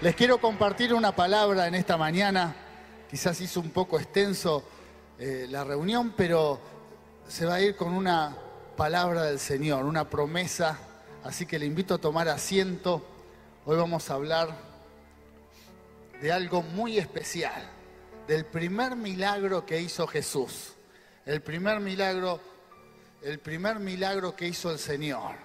Les quiero compartir una palabra en esta mañana. Quizás hizo un poco extenso la reunión, pero se va a ir con una palabra del Señor, una promesa. Así que le invito a tomar asiento. Hoy vamos a hablar de algo muy especial, del primer milagro que hizo Jesús. El primer milagro que hizo el Señor.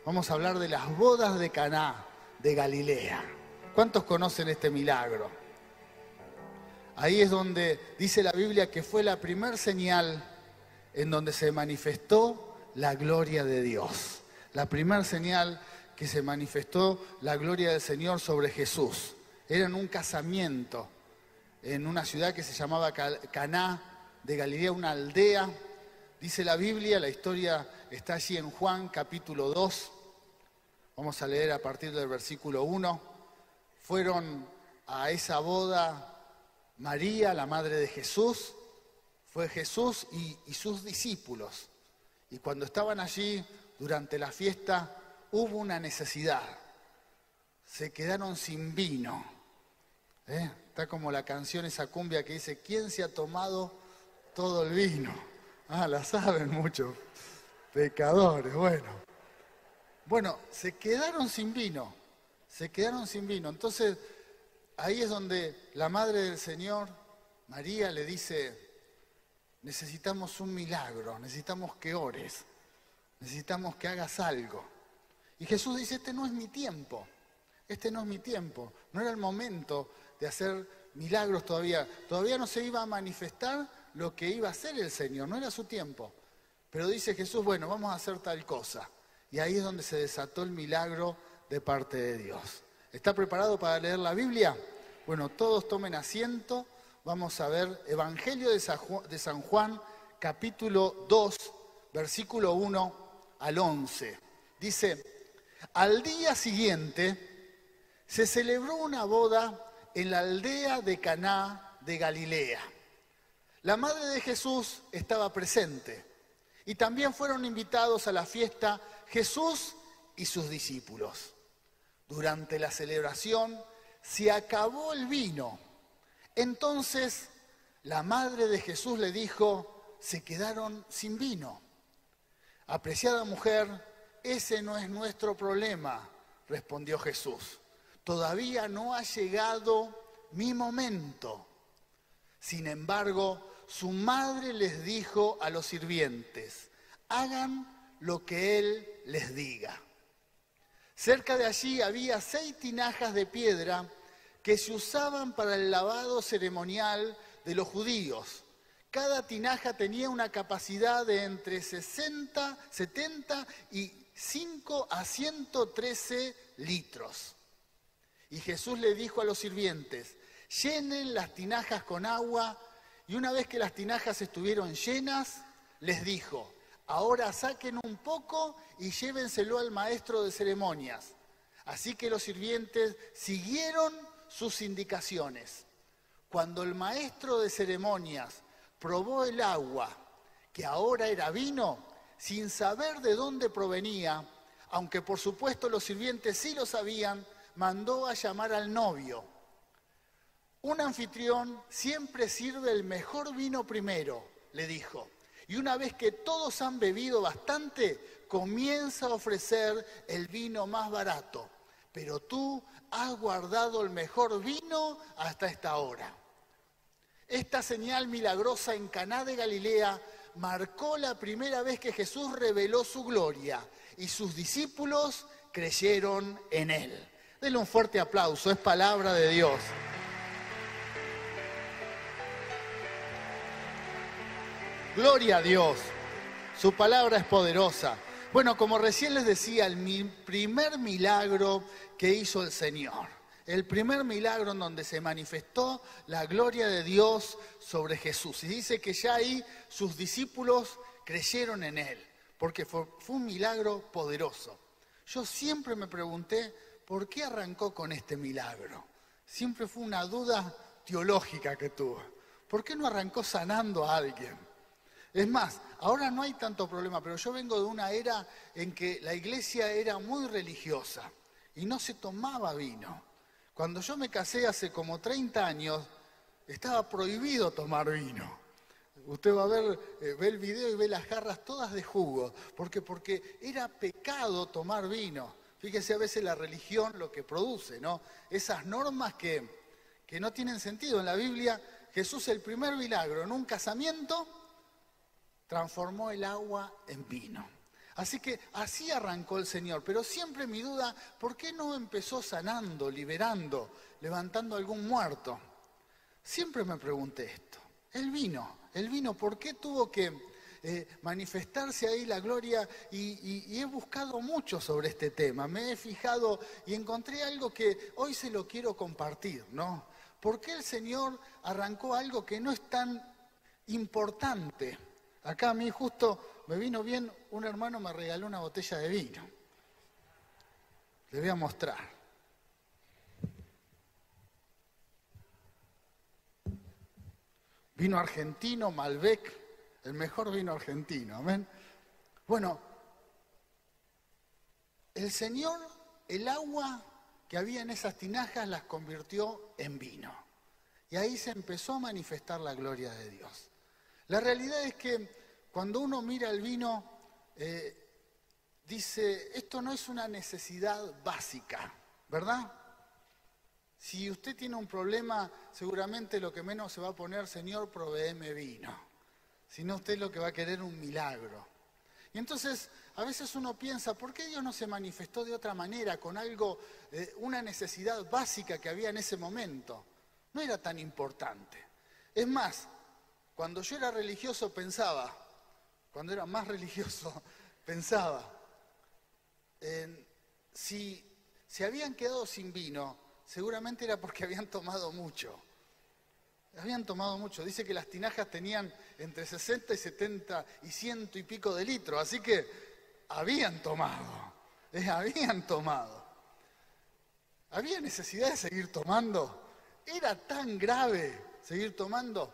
Vamos a hablar de las bodas de Caná de Galilea. ¿Cuántos conocen este milagro? Ahí es donde dice la Biblia que fue la primer señal en donde se manifestó la gloria de Dios. La primer señal que se manifestó la gloria del Señor sobre Jesús. Era en un casamiento, en una ciudad que se llamaba Caná de Galilea, una aldea. Dice la Biblia, la historia está allí en Juan capítulo 2. Vamos a leer a partir del versículo 1. Fueron a esa boda María, la madre de Jesús, fue Jesús y sus discípulos. Y cuando estaban allí, durante la fiesta, hubo una necesidad. Se quedaron sin vino. Está como la canción esa cumbia que dice, ¿quién se ha tomado todo el vino? Ah, la saben muchos pecadores, Bueno, se quedaron sin vino. Entonces, ahí es donde la madre del Señor, María, le dice, necesitamos un milagro, necesitamos que ores, necesitamos que hagas algo. Y Jesús dice, este no es mi tiempo, no era el momento de hacer milagros todavía no se iba a manifestar lo que iba a hacer el Señor, no era su tiempo. Pero dice Jesús, bueno, vamos a hacer tal cosa. Y ahí es donde se desató el milagro de parte de Dios. ¿Está preparado para leer la Biblia? Bueno, todos tomen asiento. Vamos a ver Evangelio de San Juan, capítulo 2, versículo 1 al 11. Dice, al día siguiente se celebró una boda en la aldea de Caná de Galilea. La madre de Jesús estaba presente y también fueron invitados a la fiesta Jesús y sus discípulos. Durante la celebración se acabó el vino. Entonces la madre de Jesús le dijo, se quedaron sin vino. Apreciada mujer, ese no es nuestro problema, respondió Jesús. Todavía no ha llegado mi momento. Sin embargo, su madre les dijo a los sirvientes, hagan lo que él les diga. Cerca de allí había 6 tinajas de piedra que se usaban para el lavado ceremonial de los judíos. Cada tinaja tenía una capacidad de entre 70 y 5 a 113 litros. Y Jesús le dijo a los sirvientes, llenen las tinajas con agua, y una vez que las tinajas estuvieron llenas, les dijo, ahora saquen un poco y llévenselo al maestro de ceremonias. Así que los sirvientes siguieron sus indicaciones. Cuando el maestro de ceremonias probó el agua, que ahora era vino, sin saber de dónde provenía, aunque por supuesto los sirvientes sí lo sabían, mandó a llamar al novio. Un anfitrión siempre sirve el mejor vino primero, le dijo. Y una vez que todos han bebido bastante, comienza a ofrecer el vino más barato. Pero tú has guardado el mejor vino hasta esta hora. Esta señal milagrosa en Caná de Galilea marcó la primera vez que Jesús reveló su gloria y sus discípulos creyeron en él. Denle un fuerte aplauso, es palabra de Dios. Gloria a Dios, su palabra es poderosa. Bueno, como recién les decía, el primer milagro que hizo el Señor, el primer milagro en donde se manifestó la gloria de Dios sobre Jesús. Y dice que ya ahí sus discípulos creyeron en él, porque fue un milagro poderoso. Yo siempre me pregunté, ¿por qué arrancó con este milagro? Siempre fue una duda teológica que tuve. ¿Por qué no arrancó sanando a alguien? Es más, ahora no hay tanto problema, pero yo vengo de una era en que la iglesia era muy religiosa y no se tomaba vino. Cuando yo me casé hace como 30 años, estaba prohibido tomar vino. Usted va a ver, ve el video y ve las jarras todas de jugo. ¿Por qué? Porque era pecado tomar vino. Fíjese a veces la religión lo que produce, ¿no? Esas normas que no tienen sentido. En la Biblia, Jesús, el primer milagro en un casamiento, transformó el agua en vino. Así que así arrancó el Señor. Pero siempre mi duda, ¿por qué no empezó sanando, liberando, levantando algún muerto? Siempre me pregunté esto. El vino, ¿por qué tuvo que manifestarse ahí la gloria? Y he buscado mucho sobre este tema, me he fijado y encontré algo que hoy se lo quiero compartir, ¿no? ¿Por qué el Señor arrancó algo que no es tan importante? Acá a mí justo me vino bien, un hermano me regaló una botella de vino. Le voy a mostrar. Vino argentino, Malbec, el mejor vino argentino, amén. Bueno, el Señor, el agua que había en esas tinajas las convirtió en vino. Y ahí se empezó a manifestar la gloria de Dios. La realidad es que cuando uno mira el vino, dice, esto no es una necesidad básica, ¿verdad? Si usted tiene un problema, seguramente lo que menos se va a poner, Señor, provéeme vino. Si no, usted lo que va a querer un milagro. Y entonces, a veces uno piensa, ¿por qué Dios no se manifestó de otra manera, con algo, una necesidad básica que había en ese momento? No era tan importante. Es más, cuando yo era religioso pensaba, cuando era más religioso, pensaba, si se habían quedado sin vino, seguramente era porque habían tomado mucho. Habían tomado mucho. Dice que las tinajas tenían entre 60 y 70 y 100 y pico de litros. Así que habían tomado. Habían tomado. ¿Había necesidad de seguir tomando? ¿Era tan grave seguir tomando?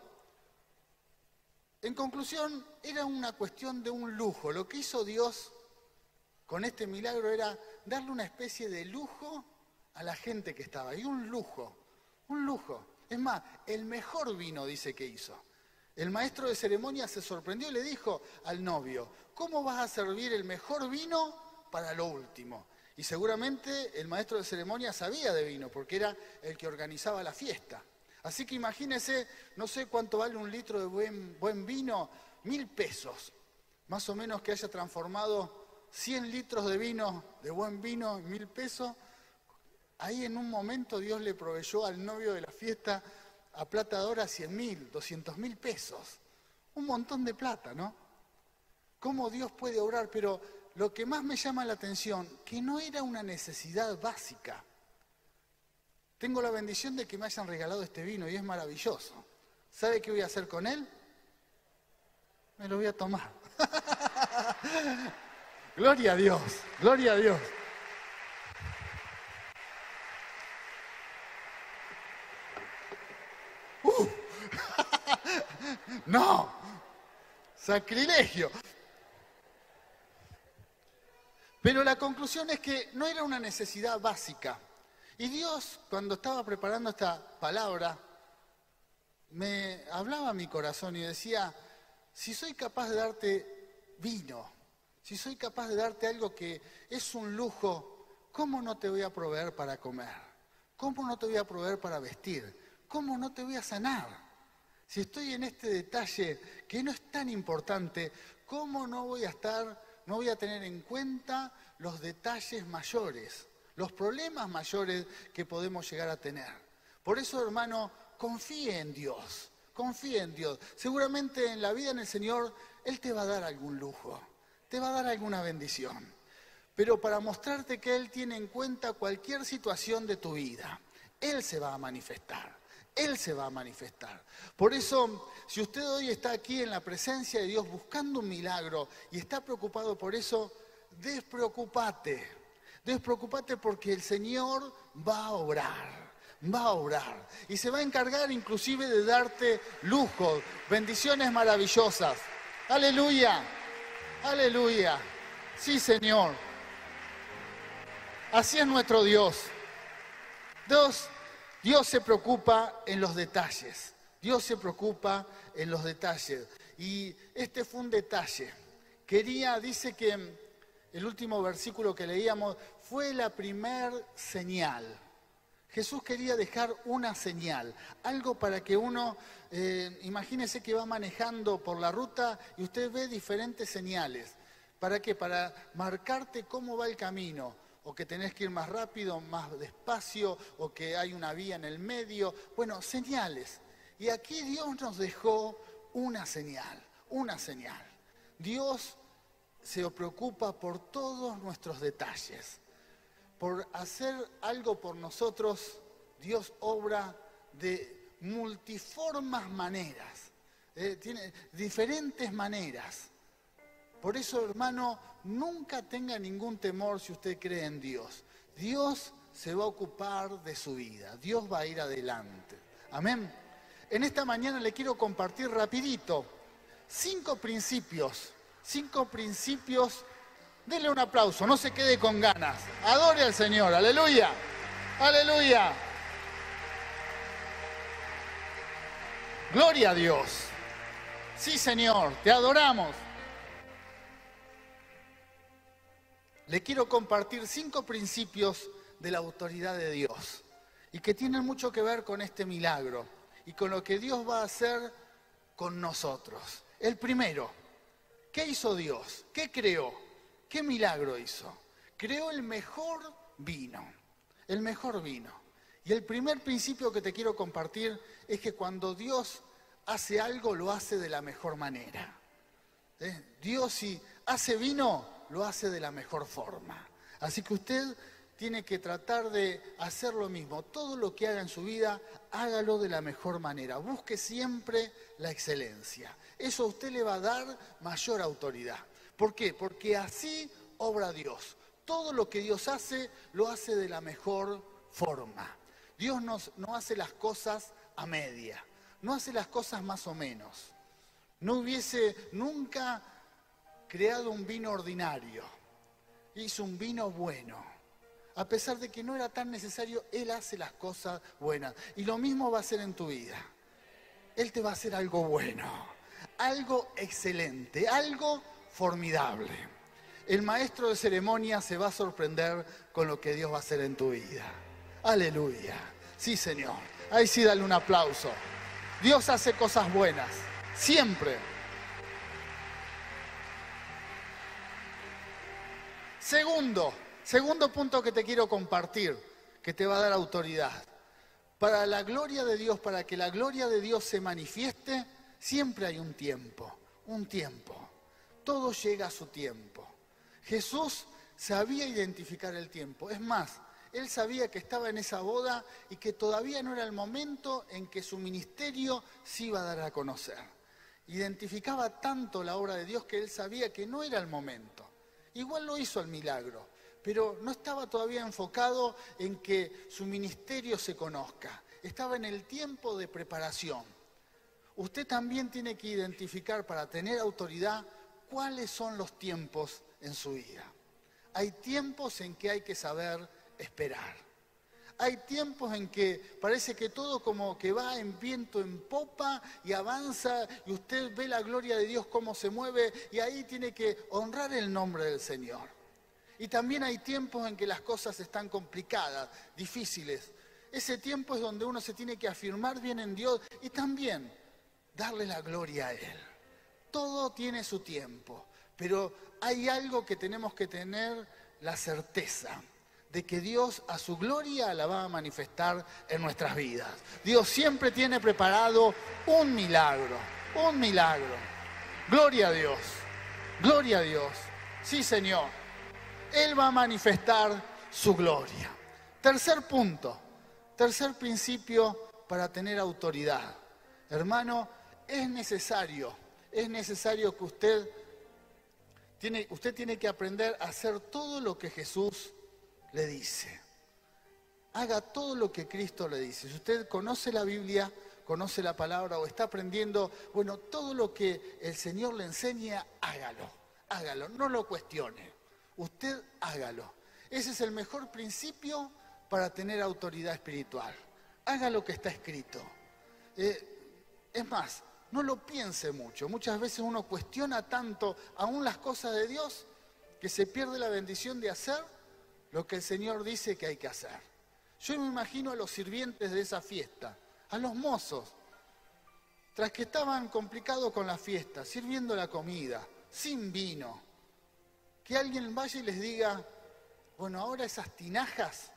En conclusión, era una cuestión de un lujo. Lo que hizo Dios con este milagro era darle una especie de lujo a la gente que estaba ahí, un lujo. Es más, el mejor vino dice que hizo. El maestro de ceremonia se sorprendió y le dijo al novio, ¿cómo vas a servir el mejor vino para lo último? Y seguramente el maestro de ceremonia sabía de vino, porque era el que organizaba la fiesta. Así que imagínese, no sé cuánto vale un litro de buen vino, 1.000 pesos. Más o menos que haya transformado 100 litros de vino, de buen vino, en 1.000 pesos. Ahí en un momento Dios le proveyó al novio de la fiesta a plata de oro 100.000, 200.000 pesos. Un montón de plata, ¿no? ¿Cómo Dios puede obrar? Pero lo que más me llama la atención, que no era una necesidad básica. Tengo la bendición de que me hayan regalado este vino y es maravilloso. ¿Sabe qué voy a hacer con él? Me lo voy a tomar. Gloria a Dios, gloria a Dios. No, sacrilegio. Pero la conclusión es que no era una necesidad básica. Y Dios, cuando estaba preparando esta palabra, me hablaba a mi corazón y decía, si soy capaz de darte vino, si soy capaz de darte algo que es un lujo, ¿cómo no te voy a proveer para comer? ¿Cómo no te voy a proveer para vestir? ¿Cómo no te voy a sanar? Si estoy en este detalle que no es tan importante, ¿cómo no voy a tener en cuenta los detalles mayores, los problemas mayores que podemos llegar a tener? Por eso, hermano, confíe en Dios, confíe en Dios. Seguramente en la vida en el Señor, Él te va a dar algún lujo, te va a dar alguna bendición. Pero para mostrarte que Él tiene en cuenta cualquier situación de tu vida, Él se va a manifestar. Él se va a manifestar. Por eso, si usted hoy está aquí en la presencia de Dios buscando un milagro y está preocupado por eso, despreocúpate. Despreocúpate porque el Señor va a obrar. Va a obrar. Y se va a encargar inclusive de darte lujos, bendiciones maravillosas. Aleluya. Aleluya. Sí, Señor. Así es nuestro Dios. Dios se preocupa en los detalles. Dios se preocupa en los detalles. Y este fue un detalle. Dice que el último versículo que leíamos fue la primer señal. Jesús quería dejar una señal, algo para que uno, imagínese que va manejando por la ruta y usted ve diferentes señales. ¿Para qué? Para marcarte cómo va el camino, o que tenés que ir más rápido, más despacio, o que hay una vía en el medio. Bueno, señales. Y aquí Dios nos dejó una señal, una señal. Dios se preocupa por todos nuestros detalles. Por hacer algo por nosotros, Dios obra de multiformes maneras. Tiene diferentes maneras. Por eso, hermano, nunca tenga ningún temor si usted cree en Dios. Dios se va a ocupar de su vida. Dios va a ir adelante. Amén. En esta mañana le quiero compartir rapidito 5 principios. 5 principios. Denle un aplauso, no se quede con ganas. Adore al Señor. Aleluya. Aleluya. Gloria a Dios. Sí, Señor, te adoramos. Le quiero compartir 5 principios de la autoridad de Dios y que tienen mucho que ver con este milagro y con lo que Dios va a hacer con nosotros. El primero, ¿qué hizo Dios? ¿Qué creó? ¿Qué milagro hizo? Creó el mejor vino, el mejor vino. Y el primer principio que te quiero compartir es que cuando Dios hace algo, lo hace de la mejor manera. Dios, si hace vino, lo hace de la mejor forma. Así que usted tiene que tratar de hacer lo mismo. Todo lo que haga en su vida, hágalo de la mejor manera. Busque siempre la excelencia. Eso a usted le va a dar mayor autoridad. ¿Por qué? Porque así obra Dios. Todo lo que Dios hace, lo hace de la mejor forma. Dios no hace las cosas a media. No hace las cosas más o menos. No hubiese nunca creado un vino ordinario. Hizo un vino bueno. A pesar de que no era tan necesario, Él hace las cosas buenas. Y lo mismo va a hacer en tu vida. Él te va a hacer algo bueno, algo excelente, algo formidable. El maestro de ceremonia se va a sorprender con lo que Dios va a hacer en tu vida. Aleluya. Sí, Señor. Ahí sí, dale un aplauso. Dios hace cosas buenas, siempre. Segundo punto que te quiero compartir, que te va a dar autoridad. Para la gloria de Dios, para que la gloria de Dios se manifieste, siempre hay un tiempo, un tiempo. Todo llega a su tiempo. Jesús sabía identificar el tiempo. Es más, Él sabía que estaba en esa boda y que todavía no era el momento en que su ministerio se iba a dar a conocer. Identificaba tanto la obra de Dios que Él sabía que no era el momento. Igual lo hizo el milagro, pero no estaba todavía enfocado en que su ministerio se conozca. Estaba en el tiempo de preparación. Usted también tiene que identificar para tener autoridad cuáles son los tiempos en su vida. Hay tiempos en que hay que saber esperar. Hay tiempos en que parece que todo como que va en viento en popa y avanza y usted ve la gloria de Dios cómo se mueve y ahí tiene que honrar el nombre del Señor. Y también hay tiempos en que las cosas están complicadas, difíciles. Ese tiempo es donde uno se tiene que afirmar bien en Dios y también darle la gloria a Él. Todo tiene su tiempo, pero hay algo que tenemos que tener la certeza de que Dios a su gloria la va a manifestar en nuestras vidas. Dios siempre tiene preparado un milagro, un milagro. Gloria a Dios, gloria a Dios. Sí, Señor, Él va a manifestar su gloria. Tercer punto, tercer principio para tener autoridad. Hermano, es necesario que usted tiene que aprender a hacer todo lo que Jesús le dice. Haga todo lo que Cristo le dice. Si usted conoce la Biblia, conoce la palabra o está aprendiendo, bueno, todo lo que el Señor le enseña, hágalo, no lo cuestione. Usted hágalo. Ese es el mejor principio para tener autoridad espiritual. Haga lo que está escrito. Es más, no lo piense mucho. Muchas veces uno cuestiona tanto aún las cosas de Dios que se pierde la bendición de hacer lo que el Señor dice que hay que hacer. Yo me imagino a los sirvientes de esa fiesta, a los mozos, tras que estaban complicados con la fiesta, sirviendo la comida, sin vino, que alguien vaya y les diga, bueno, ahora esas tinajas,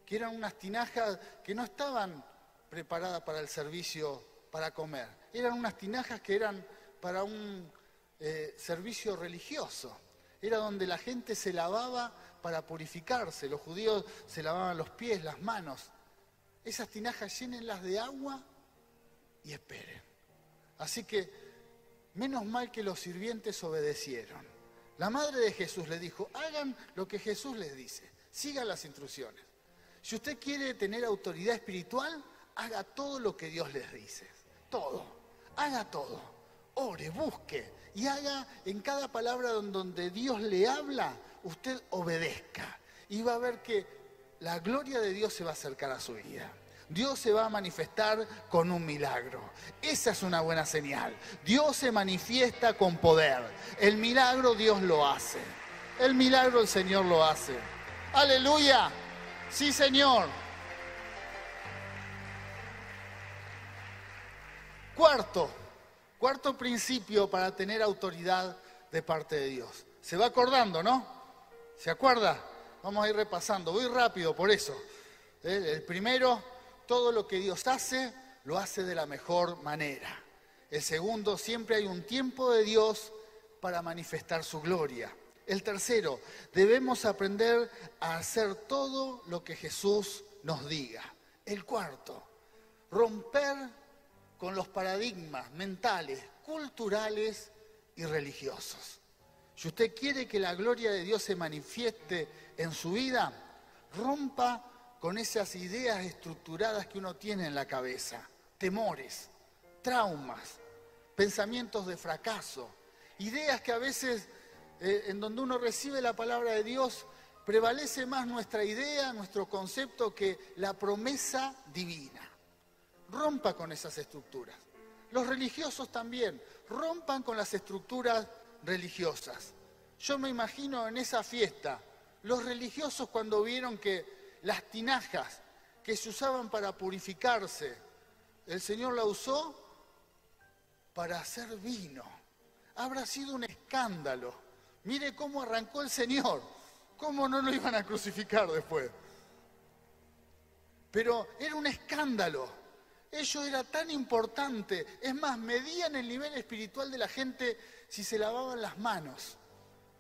que eran unas tinajas que no estaban preparadas para el servicio, para comer, eran unas tinajas que eran para un servicio religioso, era donde la gente se lavaba para purificarse, los judíos se lavaban los pies, las manos. Esas tinajas llénenlas de agua y esperen. Así que, menos mal que los sirvientes obedecieron. La madre de Jesús le dijo, hagan lo que Jesús les dice, sigan las instrucciones. Si usted quiere tener autoridad espiritual, haga todo lo que Dios les dice. Todo. Haga todo. Ore, busque y haga en cada palabra donde Dios le habla, usted obedezca. Y va a ver que la gloria de Dios se va a acercar a su vida. Dios se va a manifestar con un milagro. Esa es una buena señal. Dios se manifiesta con poder. El milagro Dios lo hace. El milagro el Señor lo hace. ¡Aleluya! Sí, Señor. Cuarto principio para tener autoridad de parte de Dios. ¿Se va acordando, no? ¿Se acuerda? Vamos a ir repasando. Voy rápido por eso. El primero, todo lo que Dios hace, lo hace de la mejor manera. El segundo, siempre hay un tiempo de Dios para manifestar su gloria. El tercero, debemos aprender a hacer todo lo que Jesús nos diga. El cuarto, romper con los paradigmas mentales, culturales y religiosos. Si usted quiere que la gloria de Dios se manifieste en su vida, rompa con esas ideas estructuradas que uno tiene en la cabeza, temores, traumas, pensamientos de fracaso, ideas que a veces en donde uno recibe la palabra de Dios prevalece más nuestra idea, nuestro concepto que la promesa divina. Rompa con esas estructuras. Los religiosos también, rompan con las estructuras religiosas. Yo me imagino en esa fiesta, los religiosos cuando vieron que las tinajas que se usaban para purificarse, el Señor la usó para hacer vino. Habrá sido un escándalo. Mire cómo arrancó el Señor, cómo no lo iban a crucificar después. Pero era un escándalo. Ello era tan importante. Es más, medían el nivel espiritual de la gente si se lavaban las manos.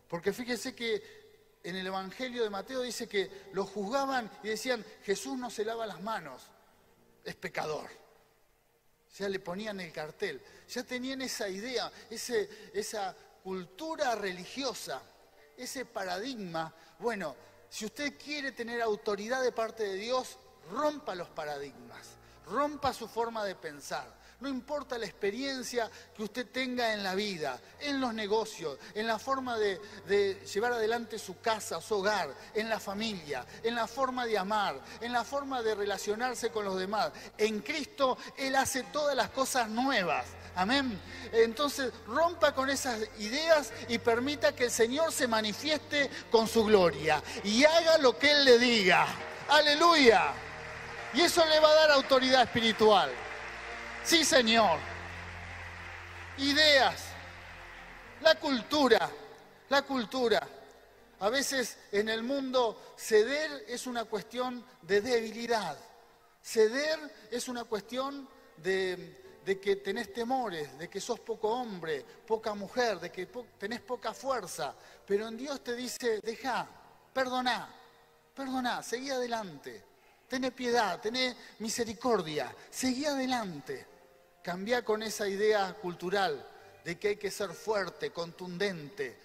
Porque fíjese que en el Evangelio de Mateo dice que lo juzgaban y decían, Jesús no se lava las manos, es pecador. Ya le ponían el cartel, ya tenían esa idea, esa cultura religiosa, ese paradigma. Bueno, si usted quiere tener autoridad de parte de Dios, rompa los paradigmas, rompa su forma de pensar. No importa la experiencia que usted tenga en la vida, en los negocios, en la forma de llevar adelante su casa, su hogar, en la familia, en la forma de amar, en la forma de relacionarse con los demás. En Cristo Él hace todas las cosas nuevas. Amén. Entonces rompa con esas ideas y permita que el Señor se manifieste con su gloria y haga lo que Él le diga. Aleluya. Y eso le va a dar autoridad espiritual. Sí, Señor. Ideas. La cultura. A veces en el mundo ceder es una cuestión de debilidad. Ceder es una cuestión de que tenés temores, de que sos poco hombre, poca mujer, de que tenés poca fuerza. Pero en Dios te dice, dejá, perdoná, seguí adelante. Tené piedad, tené misericordia, seguí adelante. Cambiá con esa idea cultural de que hay que ser fuerte, contundente,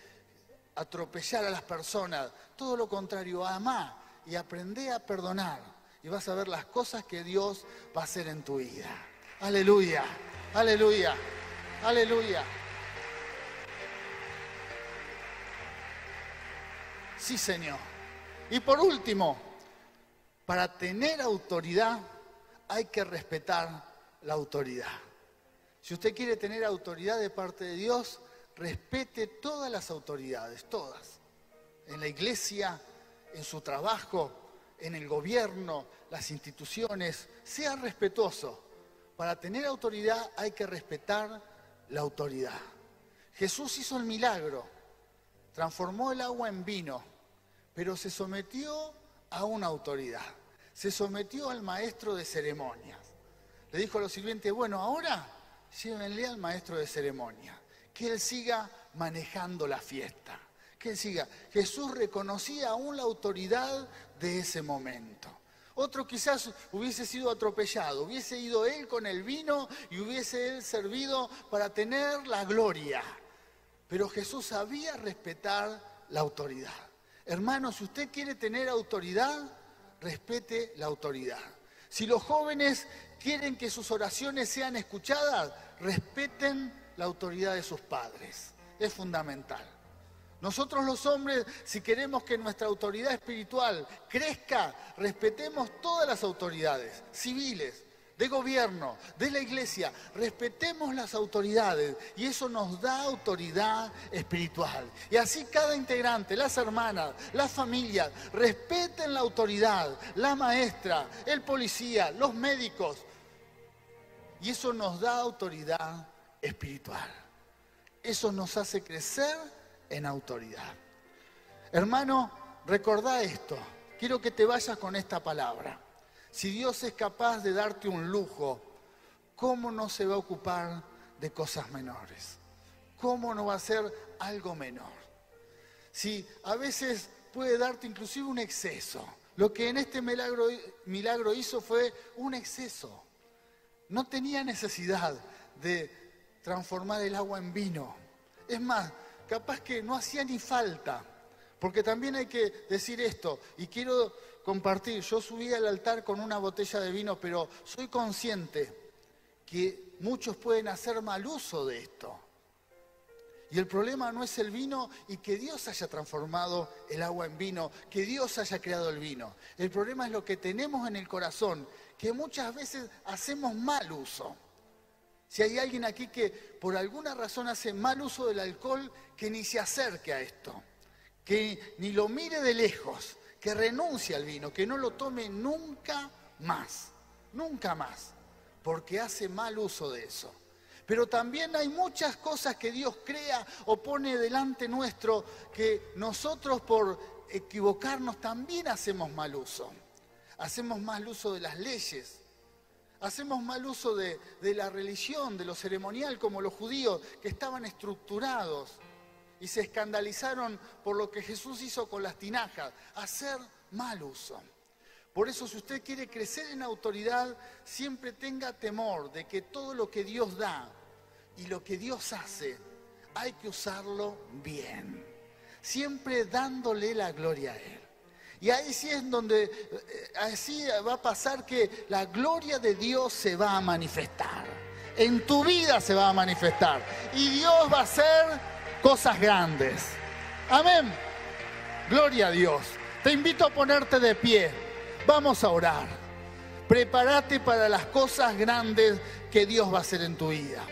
atropellar a las personas. Todo lo contrario, amá y aprendé a perdonar. Y vas a ver las cosas que Dios va a hacer en tu vida. Aleluya, aleluya, aleluya. Sí, Señor. Y por último, Para tener autoridad hay que respetar la autoridad. Si usted quiere tener autoridad de parte de Dios, respete todas las autoridades, todas. En la iglesia, en su trabajo, en el gobierno, las instituciones, sea respetuoso. Para tener autoridad hay que respetar la autoridad. Jesús hizo el milagro, transformó el agua en vino, pero se sometió a una autoridad. Se sometió al maestro de ceremonias. Le dijo a los sirvientes, bueno, ahora llévenle al maestro de ceremonias, que él siga manejando la fiesta, que él siga. Jesús reconocía aún la autoridad de ese momento. Otro quizás hubiese sido atropellado, hubiese ido él con el vino y hubiese él servido para tener la gloria. Pero Jesús sabía respetar la autoridad. Hermano, si usted quiere tener autoridad, respete la autoridad. Si los jóvenes quieren que sus oraciones sean escuchadas, respeten la autoridad de sus padres. Es fundamental. Nosotros los hombres, si queremos que nuestra autoridad espiritual crezca, respetemos todas las autoridades civiles, de gobierno, de la iglesia. Respetemos las autoridades y eso nos da autoridad espiritual. Y así cada integrante, las hermanas, las familias, respeten la autoridad, la maestra, el policía, los médicos. Y eso nos da autoridad espiritual. Eso nos hace crecer en autoridad. Hermano, recordá esto. Quiero que te vayas con esta palabra. Si Dios es capaz de darte un lujo, ¿cómo no se va a ocupar de cosas menores? ¿Cómo no va a ser algo menor? Si a veces puede darte inclusive un exceso. Lo que en este milagro hizo fue un exceso. No tenía necesidad de transformar el agua en vino. Es más, capaz que no hacía ni falta. Porque también hay que decir esto, y quiero compartir, yo subí al altar con una botella de vino, pero soy consciente que muchos pueden hacer mal uso de esto. Y el problema no es el vino y que Dios haya transformado el agua en vino, que Dios haya creado el vino. El problema es lo que tenemos en el corazón, que muchas veces hacemos mal uso. Si hay alguien aquí que por alguna razón hace mal uso del alcohol, que ni se acerque a esto. Que ni lo mire de lejos, que renuncie al vino, que no lo tome nunca más, porque hace mal uso de eso. Pero también hay muchas cosas que Dios crea o pone delante nuestro que nosotros por equivocarnos también hacemos mal uso. Hacemos mal uso de las leyes, hacemos mal uso de la religión, de lo ceremonial, como los judíos que estaban estructurados. Y se escandalizaron por lo que Jesús hizo con las tinajas, hacer mal uso. Por eso, si usted quiere crecer en autoridad, siempre tenga temor de que todo lo que Dios da y lo que Dios hace, hay que usarlo bien. Siempre dándole la gloria a Él. Y ahí sí es donde, así va a pasar que la gloria de Dios se va a manifestar. En tu vida se va a manifestar. Y Dios va a hacer cosas grandes. Amén. Gloria a Dios. Te invito a ponerte de pie. Vamos a orar. Prepárate para las cosas grandes que Dios va a hacer en tu vida.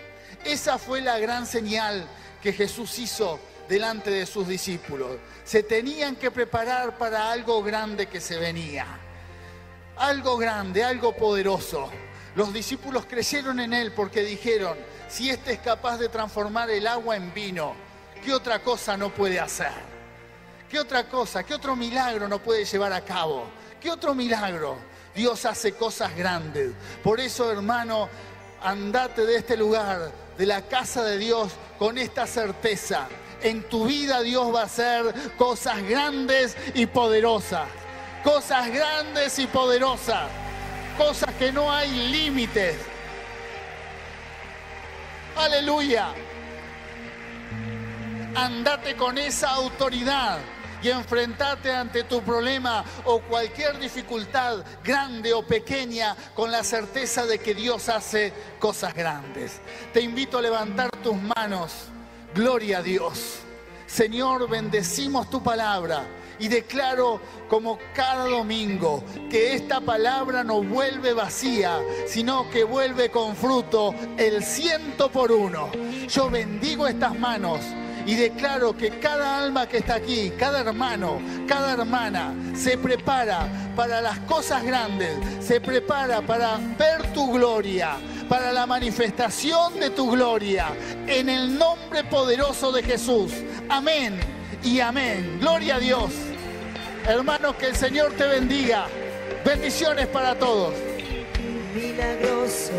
Esa fue la gran señal que Jesús hizo delante de sus discípulos. Se tenían que preparar para algo grande que se venía. Algo grande, algo poderoso. Los discípulos creyeron en Él porque dijeron, si este es capaz de transformar el agua en vino, ¿qué otra cosa no puede hacer? ¿Qué otra cosa, qué otro milagro no puede llevar a cabo? ¿Qué otro milagro? Dios hace cosas grandes. Por eso, hermano, andate de este lugar, de la casa de Dios, con esta certeza. En tu vida Dios va a hacer cosas grandes y poderosas. Cosas grandes y poderosas. Cosas que no hay límites. Aleluya. Andate con esa autoridad y enfrentate ante tu problema o cualquier dificultad, grande o pequeña, con la certeza de que Dios hace cosas grandes. Te invito a levantar tus manos. Gloria a Dios. Señor, bendecimos tu palabra Y declaro como cada domingo que esta palabra no vuelve vacía, sino que vuelve con fruto el 100%. Yo bendigo estas manos y declaro que cada alma que está aquí, cada hermano, cada hermana, se prepara para las cosas grandes, se prepara para ver tu gloria, para la manifestación de tu gloria, en el nombre poderoso de Jesús. Amén y amén. Gloria a Dios. Hermanos, que el Señor te bendiga. Bendiciones para todos. Milagroso,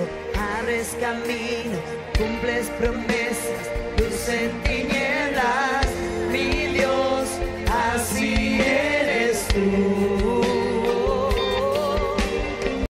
abres camino, cumples promesas, luz en